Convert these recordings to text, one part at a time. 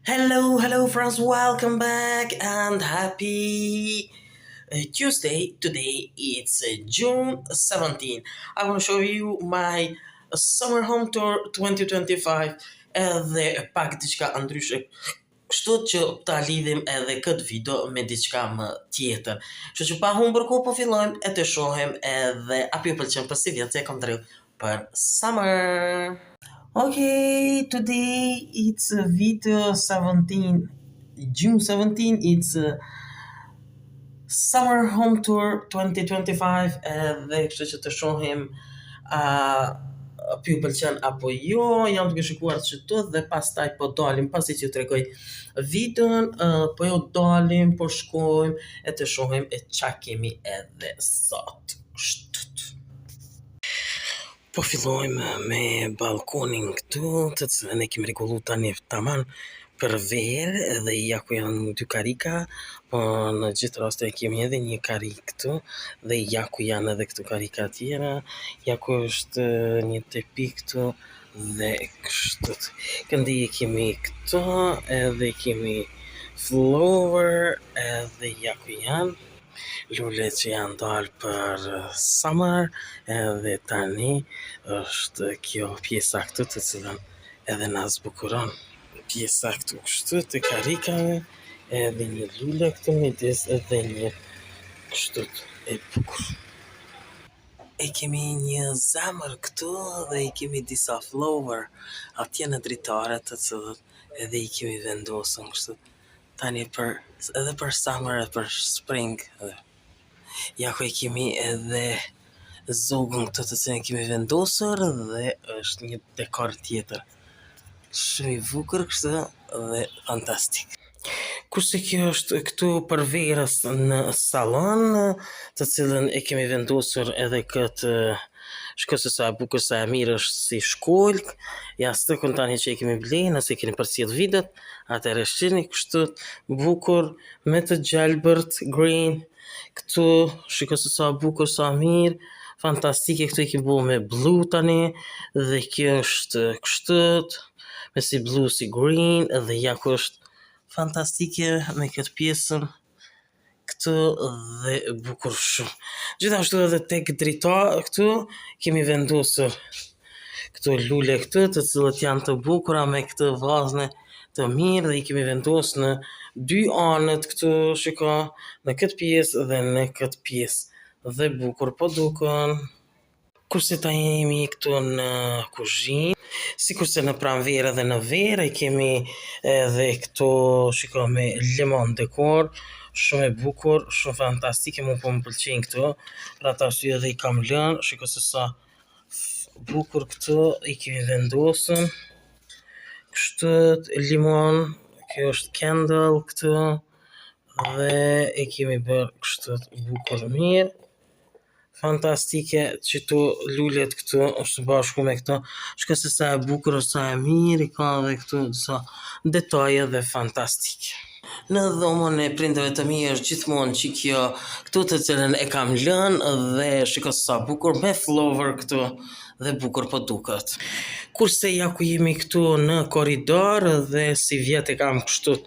Hello friends, welcome back and happy Tuesday. Today it's June 17. I want to show you my summer home tour 2025 edhe pak diçka ndryshe. Kështu që ta lidhim edhe këtë video me diçka më tjetër. Kështu që pa humbur kohë po fillojmë e të shohim edhe apo ju pëlqen për si vjet që e kam drejt për summer. Okay, today it's video 17, June 17, it's Summer Home Tour 2025 dhe kështu që të shohim ju pëlqen apo jo, jam duke shikuar çdo dhe pastaj po dalim pasi që ju tregoj videon, po jo dalim, po shkojmë e të shohim e ç'a kemi edhe sot. Po fillojmë me balkonin këtu, të cilën e kemi rregullu tani tamam për verë dhe ja ku janë dy karika, po në gjithë raste kemi edhe një karik këtu dhe ja ku janë edhe këtu karika tjera, ja ku është një tepi këtu dhe kështu. Këndi e kemi këtu edhe kemi flower edhe ja ku janë lule që janë dalë për summer edhe tani është kjo pjesa këtu të cilën edhe na zbukuron. Pjesa këtu kështu të karikave edhe një lule këtu midis edhe një kështu e bukur. E kemi një zemër këtu dhe i kemi disa flower atje në dritare të cilët edhe i kemi vendosur kështu. Tani edhe për summer edhe për spring. Ja ku e kemi edhe zogën këtu të cilën kemi vendosur dhe është një dekor tjetër. Shumë i bukur kështu dhe fantastik. Kurse kjo është këtu për verës në salon, të cilën e kemi vendosur edhe këtë shko se sa bukur sa e mirë është si shkollk, ja së të tani që e kemi blejë, nëse keni përcjell videot, atëherë shihni kështu bukur me të gjelbërt green, këtu shiko se sa bukur sa mirë, fantastike, këtu e kemi bërë me blu tani dhe kjo është kështu me si blu si green dhe ja ku është fantastike me këtë pjesën këtu dhe bukur shumë. Gjithashtu edhe tek drita këtu kemi vendosur këtu lule këtu të cilët janë të bukura me këtë vazhne të mirë dhe i kemi vendosur në dy anët këtu, shiko, në këtë pjesë dhe në këtë pjesë dhe bukur po duken. Kurse ta jemi këtu në kuzhinë, sikurse në pranverë dhe në verë kemi edhe këtu, shiko, me lemon dekor, shumë e bukur, shumë fantastike, mu po më pëlqejnë këtu, për ata arsye edhe i kam lënë, shiko se sa bukur këtu i kemi vendosur, kështu limon, kjo është candle këtu dhe e kemi bërë kështu bukur mirë. Fantastike që tu lulet këtu është bashku me këto, shko se sa e bukur është, sa e mirë, i ka dhe këtu sa detaje dhe fantastike. Në dhomën e prindërve të mi është gjithmonë që kjo këtu të cilën e kam lënë dhe shiko se sa bukur me flower këtu dhe bukur po duket. Kurse ja ku jemi këtu në korridor dhe si vjet e kam kështu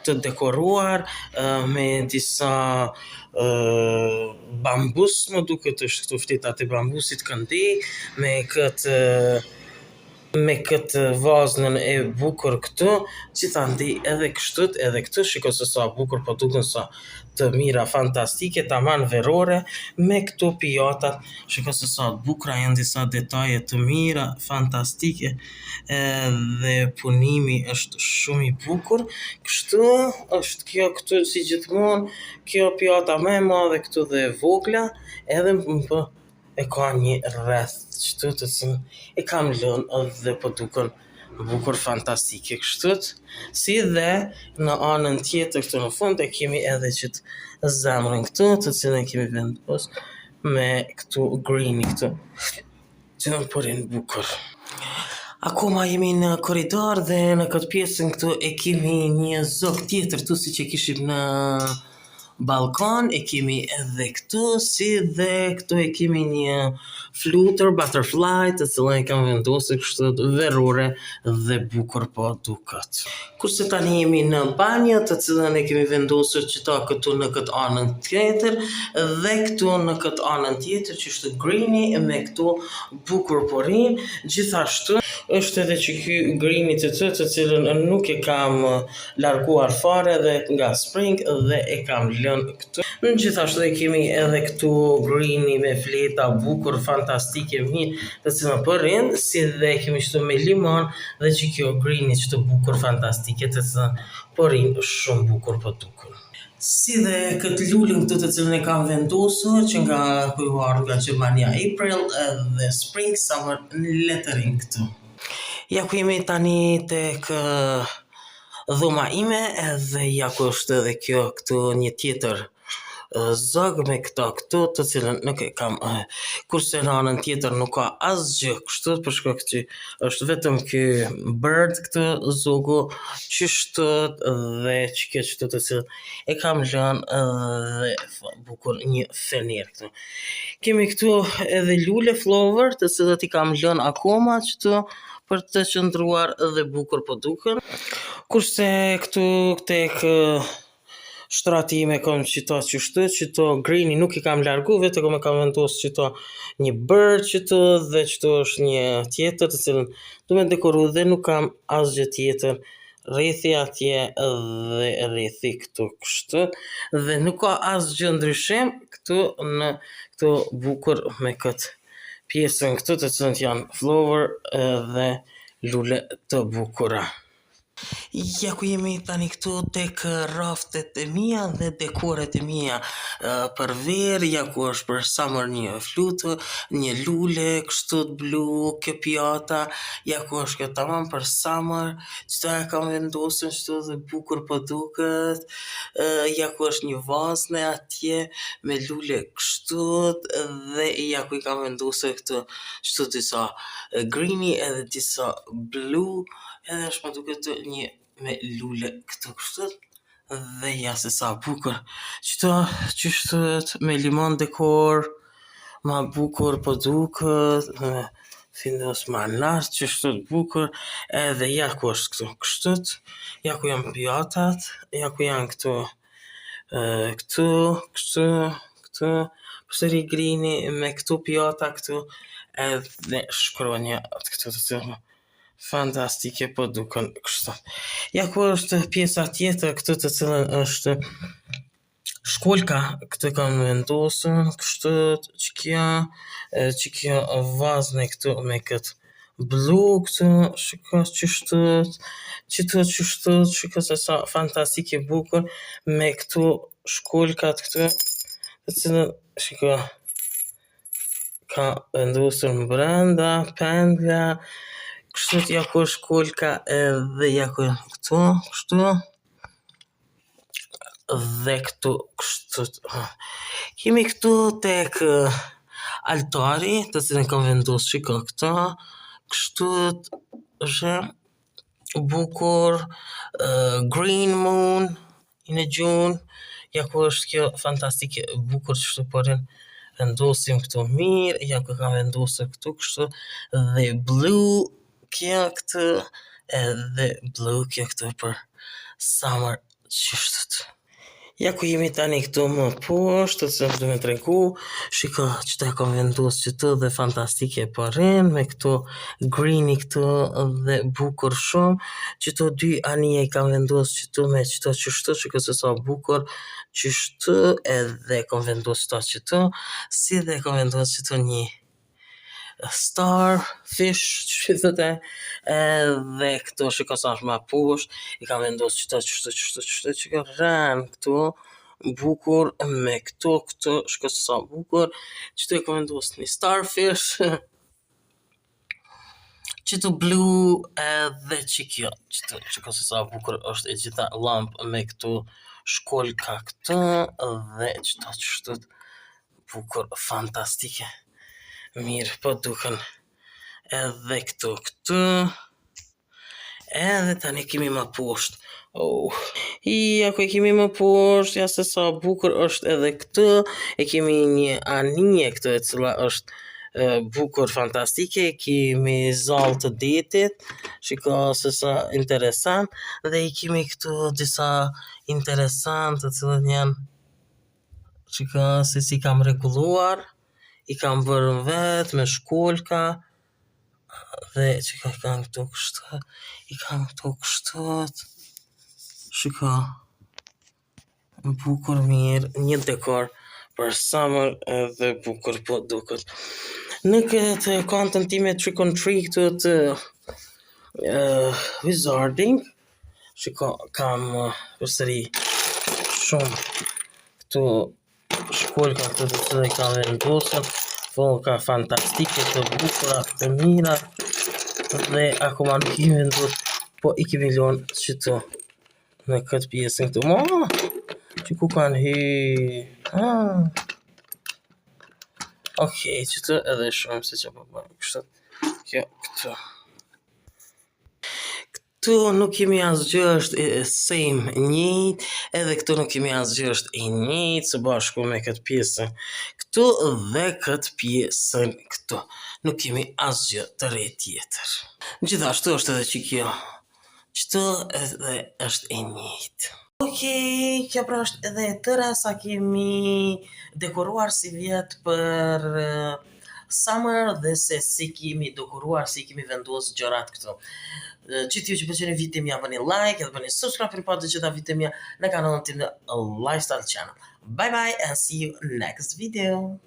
të dekoruar me disa bambus, më duket është këtu fletat e bambusit këndi me këtë vazhnën e bukur këtu, gjithandaj edhe këtu, shiko se sa bukur po duken, sa të mira, fantastike, tamam verore, me këtu pijatat, shiko se sa bukura janë disa detaje të mira, fantastike, dhe punimi është shumë i bukur, kështu është kjo këtu si gjithmonë, kjo pijata më e madhe këtu dhe e vogla, edhe e ka një rreth kështu të cilën e kam lënë dhe po duken bukur fantastike kështu, si dhe në anën tjetër këtu në fund e kemi edhe që zemrën këtu të cilën kemi vendosur me këtu green këtu që në përin bukur. Akoma jemi në korridor dhe në këtë pjesën këtu e kemi një zog tjetër tu si që kishim në balkon, e kemi edhe këtu, si dhe këtu e kemi një flutur, butterfly, të cilën e kam vendosur kështu verore dhe bukur po duket. Kurse tani jemi në banjë, të cilën e kemi vendosur qëta këtu në këtë anën tjetër dhe këtu në këtë anën tjetër që është greeni me këtu bukur porin. Gjithashtu është edhe që ky greeni të cilën nuk e kam larguar fare dhe nga spring dhe e kam lënë këtu. Gjithashtu e kemi edhe këtu greeni me fleta bukur fantastike mirë, të cilën po rrin, si dhe kemi këtu me limon dhe që kjo greeni që bukur fantastike të cilën po rrin shumë bukur po duken. Si dhe këtë lulin këtu të cilën e kam vendosur që nga kujuar nga Gjermania April dhe Spring Summer lettering këtu. Ja ku jemi tani tek dhoma ime edhe ja ku është edhe kjo këtu një tjetër zog me këtu të cilën nuk e kam, kurse në anën tjetër nuk ka asgjë kështu për shkak që është vetëm ky bird këtu zogu qështu dhe që kjo qështu të cilën e kam lënë dhe bukur një fener këtu. Kemi këtu edhe lule flower të cilët i kam lënë akoma qëtu për të qëndruar dhe bukur po duken. Kurse këtu tek shtrati ime kam qëto greeni nuk i kam largu, vetëm e kam vendosur qëto një bird qëto dhe qëto është një tjetër të cilën du me dekoru dhe nuk kam asgjë tjetër rrethi atje dhe rrethi këtu kështu dhe nuk ka asgjë ndryshim këtu në këtu bukur me këtë pjesën këtu të cilën janë flower dhe lule të bukura. Ja ku jemi tani këtu tek raftet e mia dhe dekoret e mia për verë, ja ku është për summer një flutur, një lule kështu të blu, kjo pjata, ja ku është kjo tamam për summer, qëta e kam vendosur kështu dhe bukur po duket, ja ku është një vazne atje me lule kështu dhe ja ku i kam vendosur këtu kështu disa greeni edhe disa blue edhe është më duket një me lule këtu kështu dhe ja se sa bukur qëto qështu me limon dekor ma bukur po duket findos ma lart qështu bukur edhe ja ku është këtu kështu ja ku janë pjatat ja ku janë këtu këtu përsëri greeni me këtu pjata këtu edhe shkronja këtu të cilën fantastike po duken kështu. Ja ku është pjesa tjetër këtu të cilën është shkolka, këtu kam vendosur kështu që kjo vazne këtu me këtë blu këtu shiko qështu shiko se sa fantastike bukur me këtu shkolkat këtu të cilën shiko ka vendosur në brenda pendla kështu ja ku është shkolka edhe ja ku këtu kështu dhe këtu kështu. Kemi këtu tek altari të cilën kam vendosur shiko këtu kështu është bukur green moon in a June ja ku është kjo fantastike bukur qështu porin vendosim këtu mirë ja ku kam vendosur këtu kështu dhe blue kjo këtu edhe blue kjo këtu për summer qështët. Ja ku jemi tani këtu më poshtë, të cilën du me tregu, shiko qëta e kam vendosur këtu dhe fantastike përrin, me këtu greeni këtu dhe bukur shumë, qëto dy anije i kam vendosur këtu me qëto qështu, shiko se sa bukur qështu edhe kam vendosur këto qëtu, si dhe kam vendosur këtu një starfish që thote edhe këtu shiko sa është ma poshtë i kam vendosur qëto që ka rran këtu bukur me këtu shiko sa bukur qëtu i kam vendosur një starfish qëtu blue edhe që kjo qëtu shiko se sa bukur është e gjitha lamp me këtu shkolka këtu dhe qëtu bukur fantastike mirë po duken edhe këtu edhe tani kemi më poshtë Oh. Ako e kemi më poshtë, ja se sa bukur është edhe këtë, e kemi një anije këtë e cila është bukur fantastike, kemi zallë të detit, shiko se sa interesant, dhe i kemi këtu disa interesant të cilët janë, shiko se si kam rregulluar, i kam bërë vetë me shkollka, dhe shiko i kam këtu kështu, shiko. Bukur mirë, një dekor për summer edhe bukur po duket. Në këtë kontën time trick on treat këtu të wizarding, shiko, kam përsëri shumë këtu shkollka këtu të cilë i kam vendosur, foka fantastike të bukura, të mira, dhe akoma nuk i vendosur, po i kemi lënë qëtu në këtë pjesën këtu. Që ku kanë hy... Okej, qëtë edhe shumë se që po bëjmë kështu. Kjo, këtu. Këtu nuk kemi asgjë është same njëjtë, edhe këtu nuk kemi asgjë është e njëjtë së bashku me këtë pjesën. Këtu dhe këtë pjesën këtu. Nuk kemi asgjë të re tjetër. Gjithashtu është edhe që kjo. Qëtu edhe është e njëjtë. Okej, kjo pra është edhe tëra sa kemi dekoruar si vjet për summer dhe se si kemi dekoruar, si kemi vendosur gjërat këtu. Që t'ju që pëlqeni videon ja bëni like, edhe bëni subscribe për pa të gjitha videon në kanalin tim në Lifestyle Channel. Bye bye and see you next video.